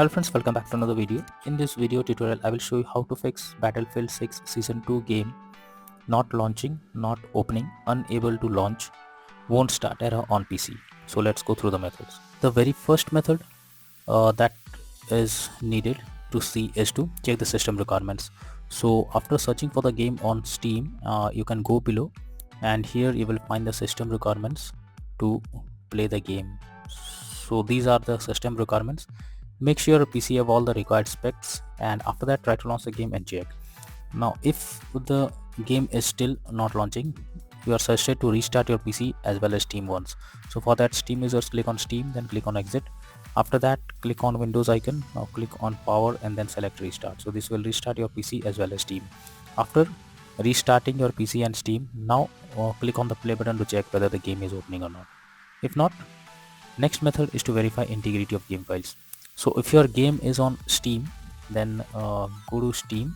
Hello friends, welcome back to another video. In this video tutorial, I will show you how to fix Battlefield 6 Season 2 game not launching, not opening, unable to launch, won't start error on PC. So let's go through the methods. The very first method that is needed to see is to check the system requirements. So after searching for the game on Steam, you can go below and here you will find the system requirements to play the game. So these are the system requirements. Make sure your PC have all the required specs, and after that try to launch the game and check. Now if the game is still not launching, you are suggested to restart your PC as well as Steam once. So for that, Steam users click on Steam, then click on exit. After that, click on Windows icon. Now click on power and then select restart. So this will restart your PC as well as Steam. After restarting your PC and Steam, now click on the play button to check whether the game is opening or not. If not, next method is to verify integrity of game files. So if your game is on Steam, then go to Steam.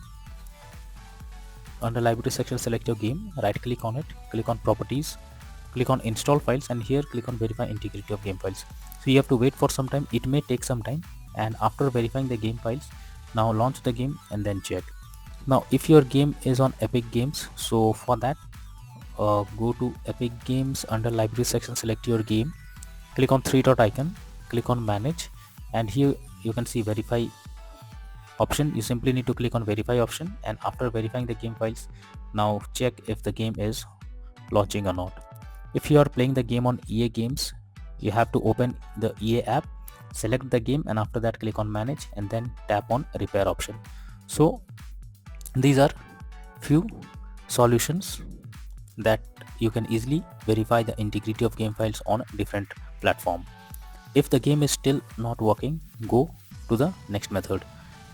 Under library section, select your game, right click on it, click on properties, click on install files, and here click on verify integrity of game files. So you have to wait for some time, it may take some time, and after verifying the game files, now launch the game and then check. Now if your game is on Epic Games, so for that go to Epic Games. Under library section, select your game, click on three dot icon, click on manage, and here you can see verify option. You simply need to click on verify option, and after verifying the game files, now check if the game is launching or not. If you are playing the game on EA Games, you have to open the EA app, select the game, and after that click on manage and then tap on repair option. So these are few solutions that you can easily verify the integrity of game files on different platform. If the game is still not working, go to the next method.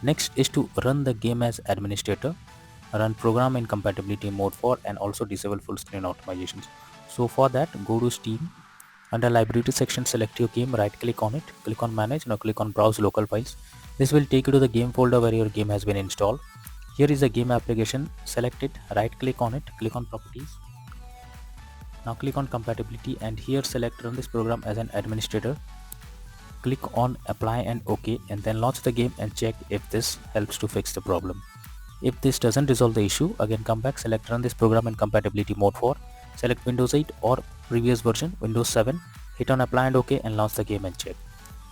Next is to run the game as administrator, run program in compatibility mode 4, and also disable full screen optimizations. So for that, go to Steam. Under library section, select your game, right click on it, click on manage, now click on browse local files. This will take you to the game folder where your game has been installed. Here is the game application, select it, right click on it, click on properties. Now click on compatibility and here select run this program as an administrator. Click on apply and OK, and then launch the game and check if this helps to fix the problem. If this doesn't resolve the issue, again come back, select run this program in compatibility mode 4, select Windows 8 or previous version Windows 7, hit on apply and OK and launch the game and check.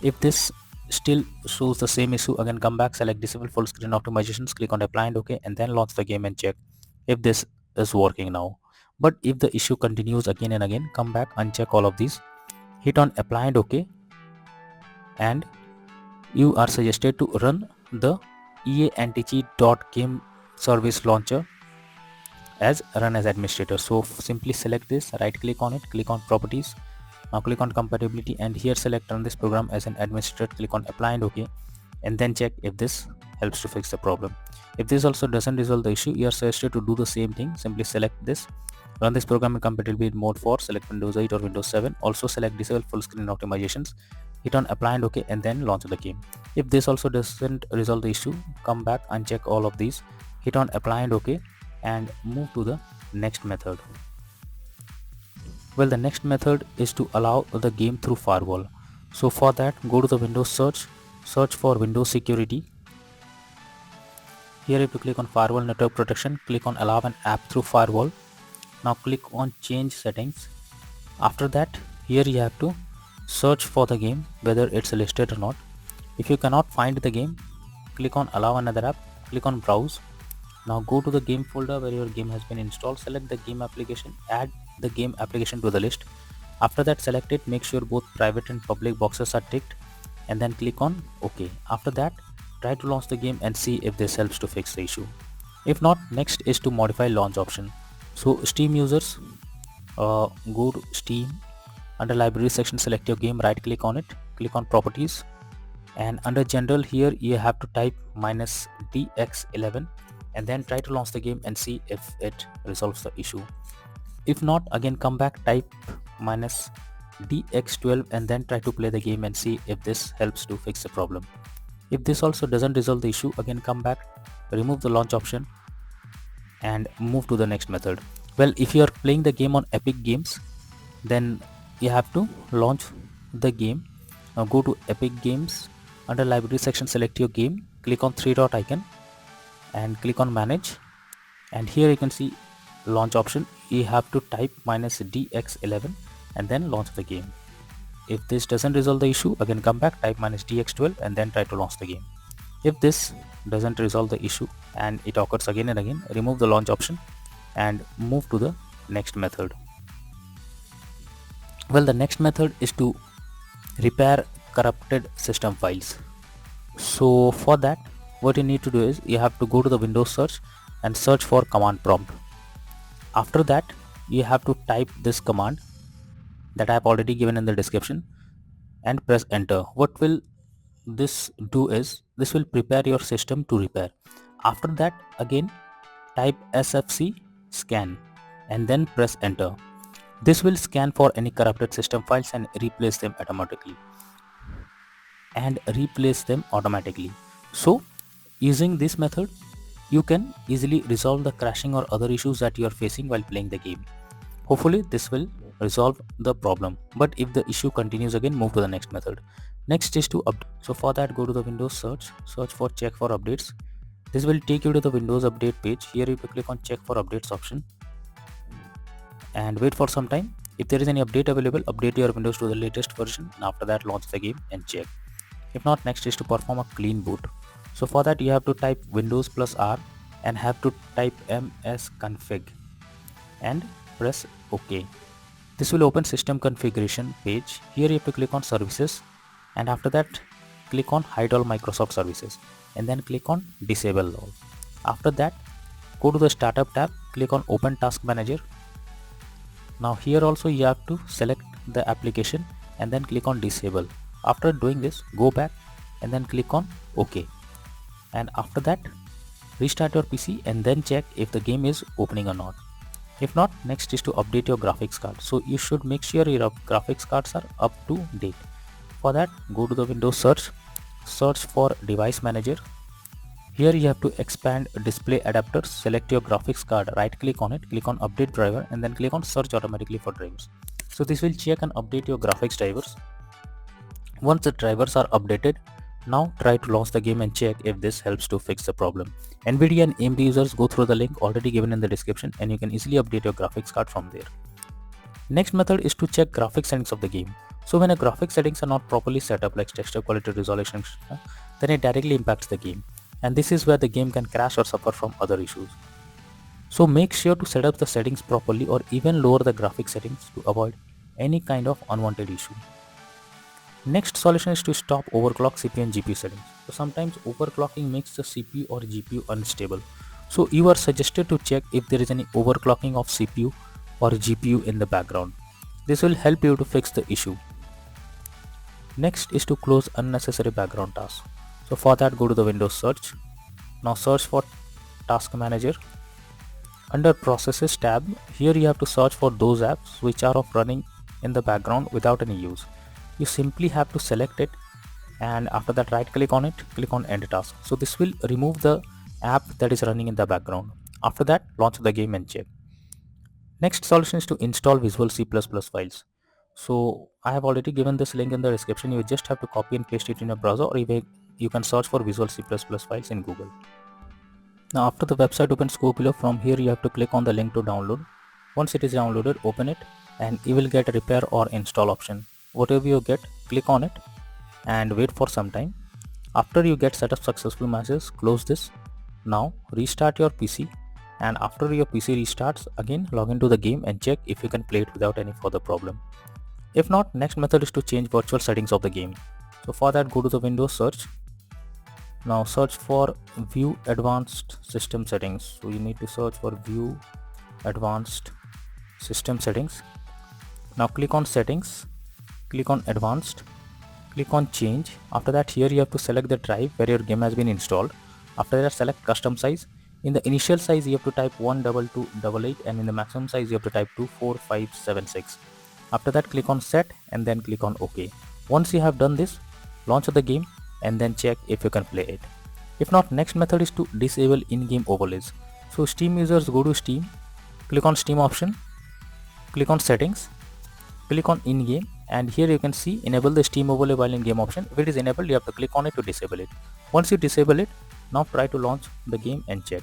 If this still shows the same issue, again come back, select disable full screen optimizations, click on apply and OK, and then launch the game and check if this is working now. But if the issue continues again and again, come back, uncheck all of these, hit on apply and OK, and you are suggested to run the EA anti-cheat.game service launcher as run as administrator. So simply select this, right click on it, click on properties, now click on compatibility and here select run this program as an administrator, click on apply and OK, and then check if this helps to fix the problem. If this also doesn't resolve the issue, you are suggested to do the same thing. Simply select this, run this program in compatibility mode 4, select Windows 8 or Windows 7, also select disable full screen optimizations, hit on apply and OK, and then launch the game. If this also doesn't resolve the issue, come back, uncheck all of these, hit on apply and OK, and move to the next method. Well, the next method is to allow the game through firewall. So for that, go to the Windows search for Windows security. Here if you click on firewall network protection, click on allow an app through firewall. Now click on change settings. After that, here you have to search for the game, whether it's listed or not. If you cannot find the game, click on allow another app, click on browse. Now go to the game folder where your game has been installed, select the game application, add the game application to the list. After that, select it, make sure both private and public boxes are ticked, and then click on OK. After that, try to launch the game and see if this helps to fix the issue. If not, next is to modify launch option. So Steam users, go to Steam. Under library section, select your game, right click on it, click on properties, and under general here you have to type -dx11 and then try to launch the game and see if it resolves the issue. If not, again come back, type -dx12 and then try to play the game and see if this helps to fix the problem. If this also doesn't resolve the issue, again come back, remove the launch option and move to the next method. Well, if you are playing the game on Epic Games, then you have to launch the game. Now go to Epic Games. Under library section, select your game, click on 3 dot icon and click on manage, and here you can see launch option. You have to type -dx11 and then launch the game. If this doesn't resolve the issue, again come back, type -dx12 and then try to launch the game. If this doesn't resolve the issue and it occurs again and again, remove the launch option and move to the next method. Well, the next method is to repair corrupted system files. So for that, what you need to do is you have to go to the Windows search and search for command prompt. After that, you have to type this command that I have already given in the description and press enter. What will this do is this will prepare your system to repair. After that, again type sfc scan and then press enter. This will scan for any corrupted system files and replace them automatically. So using this method, you can easily resolve the crashing or other issues that you are facing while playing the game. Hopefully this will resolve the problem, but if the issue continues again, move to the next method. Next is to update. So for that, go to the Windows search for check for updates. This will take you to the Windows update page. Here you have to click on check for updates option and wait for some time. If there is any update available, update your Windows to the latest version, and after that launch the game and check. If not, next is to perform a clean boot. So for that, you have to type Windows plus R and have to type msconfig and press OK. This will open system configuration page. Here you have to click on services and after that click on hide all Microsoft services and then click on disable all. After that, go to the startup tab, click on open task manager. Now here also you have to select the application and then click on disable. After doing this, go back and then click on OK, and after that restart your PC and then check if the game is opening or not. If not, next is to update your graphics card. So you should make sure your graphics cards are up to date. For that, go to the Windows search for device manager. Here you have to expand display adapters, select your graphics card, right click on it, click on update driver and then click on search automatically for drivers. So this will check and update your graphics drivers. Once the drivers are updated, now try to launch the game and check if this helps to fix the problem. NVIDIA and AMD users, go through the link already given in the description and you can easily update your graphics card from there. Next method is to check graphics settings of the game. So when a graphics settings are not properly set up, like texture quality, resolution, then it directly impacts the game, and this is where the game can crash or suffer from other issues. So make sure to set up the settings properly or even lower the graphics settings to avoid any kind of unwanted issue. Next solution is to stop overclock CPU and GPU settings. So sometimes overclocking makes the CPU or GPU unstable. So you are suggested to check if there is any overclocking of CPU or GPU in the background. This will help you to fix the issue. Next is to close unnecessary background tasks. So for that, go to the Windows search. Now search for Task Manager. Under Processes tab, here you have to search for those apps which are running in the background without any use. You simply have to select it and after that right click on it, click on End Task. So this will remove the app that is running in the background. After that, launch the game and check. Next solution is to install Visual C++ files. So I have already given this link in the description. You just have to copy and paste it in your browser, or even you can search for Visual C++ files in Google. Now after the website opens, go below. From here you have to click on the link to download. Once it is downloaded, open it and you will get a repair or install option. Whatever you get, click on it and wait for some time. After you get setup successful message, close this. Now restart your PC, and after your PC restarts, again log into the game and check if you can play it without any further problem. If not, next method is to change virtual settings of the game. So for that, go to the Windows search. Now search for View Advanced System Settings. So you need to search for View Advanced System Settings. Now click on Settings, click on Advanced, click on Change. After that, here you have to select the drive where your game has been installed. After that, select Custom Size. In the initial size you have to type 12288 and in the maximum size you have to type 24576. After that, click on Set and then click on OK. Once you have done this, launch the game and then check if you can play it. If not, next method is to disable in-game overlays. So Steam users, go to Steam, click on Steam option, click on Settings, click on in-game and here you can see enable the Steam overlay while in game option. If it is enabled, you have to click on it to disable it. Once you disable it, now try to launch the game and check.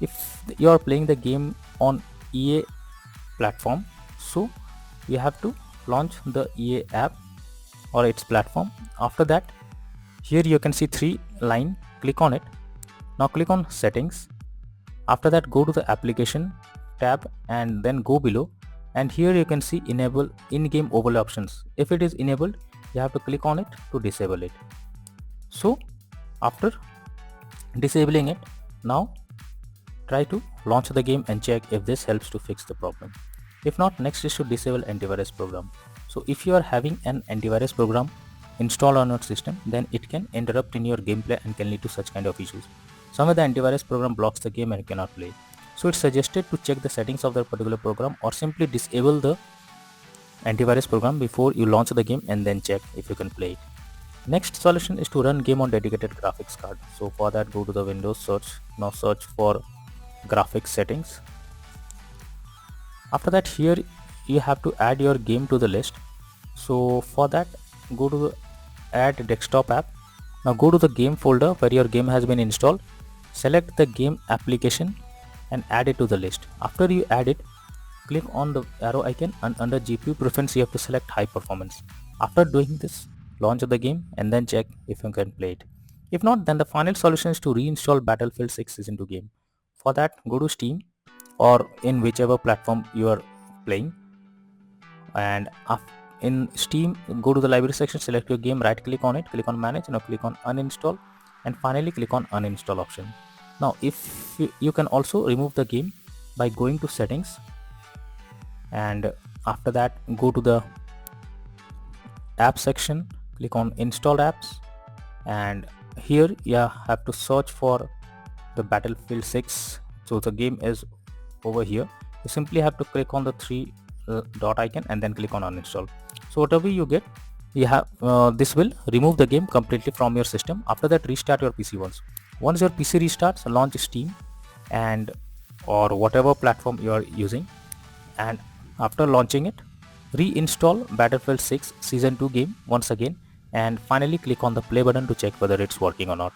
If you are playing the game on EA platform, so you have to launch the EA app or its platform. After that, here you can see 3 line, click on it. Now click on settings. After that, go to the application tab and then go below, and here you can see enable in-game overlay options. If it is enabled, you have to click on it to disable it. So after disabling it, now try to launch the game and check if this helps to fix the problem. If not, next is to disable antivirus program. So if you are having an antivirus program installed on your system, then it can interrupt in your gameplay and can lead to such kind of issues. Somewhere the antivirus program blocks the game and you cannot play. So it's suggested to check the settings of the particular program or simply disable the antivirus program before you launch the game and then check if you can play it. Next solution is to run game on dedicated graphics card. So for that, go to the Windows search. Now search for graphics settings. After that, here you have to add your game to the list. So for that, go to the add desktop app. Now go to the game folder where your game has been installed. Select the game application and add it to the list. After you add it, click on the arrow icon and under GPU preference you have to select high performance. After doing this, launch the game and then check if you can play it. If not, then the final solution is to reinstall Battlefield 6 Season 2 game. For that, go to Steam or in whichever platform you are playing, and in Steam, go to the library section, select your game, right click on it, click on manage, now click on uninstall, and finally click on uninstall option. Now if you can also remove the game by going to settings, and after that go to the app section, click on install apps, and here you have to search for the Battlefield 6. So the game is over here. You simply have to click on the 3 dot icon and then click on uninstall. So whatever you get, you have this will remove the game completely from your system. After that, restart your PC once your PC restarts, launch Steam and or whatever platform you are using, and after launching it, reinstall Battlefield 6 Season 2 game once again, and finally click on the play button to check whether it's working or not.